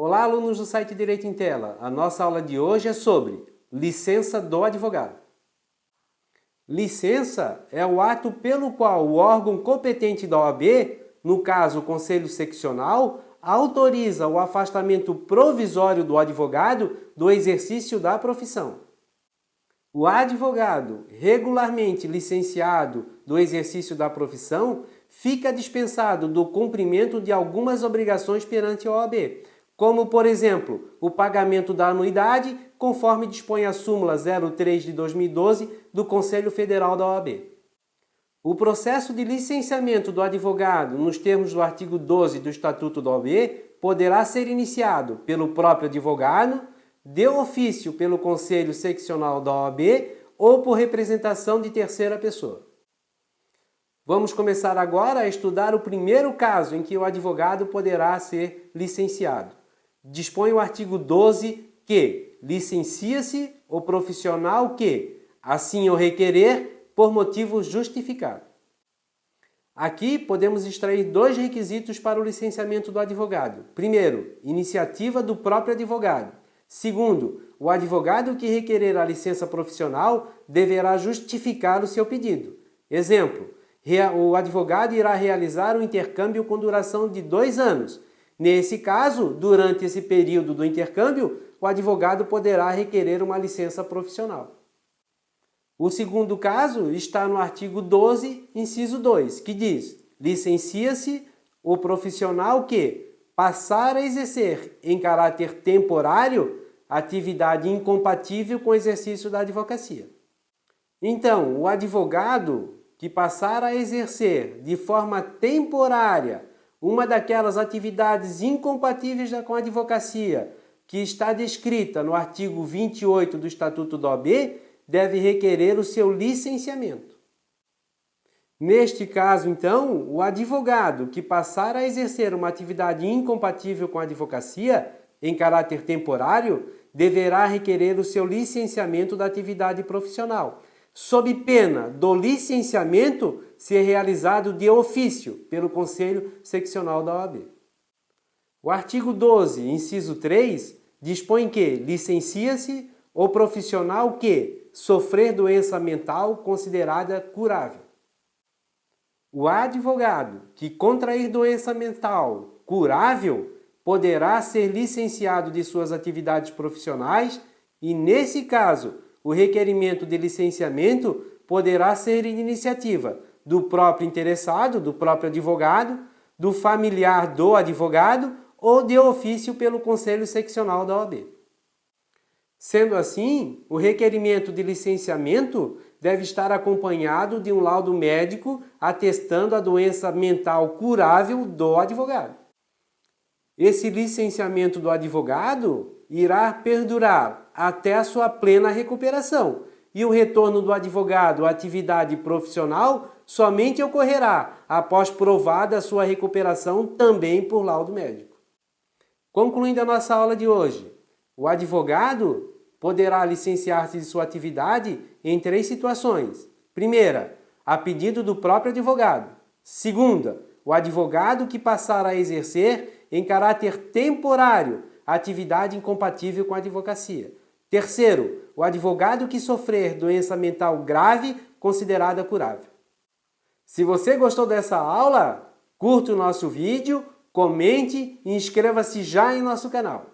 Olá, alunos do site Direito em Tela. A nossa aula de hoje é sobre licença do advogado. Licença é o ato pelo qual o órgão competente da OAB, no caso o Conselho Seccional, autoriza o afastamento provisório do advogado do exercício da profissão. O advogado regularmente licenciado do exercício da profissão fica dispensado do cumprimento de algumas obrigações perante a OAB, como, por exemplo, o pagamento da anuidade, conforme dispõe a súmula 03 de 2012 do Conselho Federal da OAB. O processo de licenciamento do advogado, nos termos do artigo 12 do Estatuto da OAB, poderá ser iniciado pelo próprio advogado, de ofício pelo Conselho Seccional da OAB ou por representação de terceira pessoa. Vamos começar agora a estudar o primeiro caso em que o advogado poderá ser licenciado. Dispõe o artigo 12 que licencia-se o profissional que, assim o requerer, por motivo justificado. Aqui podemos extrair dois requisitos para o licenciamento do advogado. Primeiro, iniciativa do próprio advogado. Segundo, o advogado que requerer a licença profissional deverá justificar o seu pedido. Exemplo, o advogado irá realizar um intercâmbio com duração de 2 anos. Nesse caso, durante esse período do intercâmbio, o advogado poderá requerer uma licença profissional. O segundo caso está no artigo 12, inciso 2, que diz: licencia-se o profissional que passar a exercer em caráter temporário atividade incompatível com o exercício da advocacia. Então, o advogado que passar a exercer de forma temporária uma daquelas atividades incompatíveis com a advocacia que está descrita no artigo 28 do Estatuto da OAB deve requerer o seu licenciamento. Neste caso, então, o advogado que passar a exercer uma atividade incompatível com a advocacia em caráter temporário deverá requerer o seu licenciamento da atividade profissional, sob pena do licenciamento ser realizado de ofício pelo Conselho Seccional da OAB. O artigo 12, inciso 3, dispõe que licencia-se o profissional que sofrer doença mental considerada curável. O advogado que contrair doença mental curável poderá ser licenciado de suas atividades profissionais e, nesse caso, o requerimento de licenciamento poderá ser de iniciativa do próprio interessado, do próprio advogado, do familiar do advogado ou de ofício pelo Conselho Seccional da OAB. Sendo assim, o requerimento de licenciamento deve estar acompanhado de um laudo médico atestando a doença mental curável do advogado. Esse licenciamento do advogado irá perdurar até a sua plena recuperação e o retorno do advogado à atividade profissional somente ocorrerá após provada a sua recuperação também por laudo médico. Concluindo a nossa aula de hoje, o advogado poderá licenciar-se de sua atividade em 3 situações. Primeira, a pedido do próprio advogado. Segunda, o advogado que passar a exercer em caráter temporário a atividade incompatível com a advocacia. Terceiro, o advogado que sofrer doença mental grave considerada curável. Se você gostou dessa aula, curta o nosso vídeo, comente e inscreva-se já em nosso canal.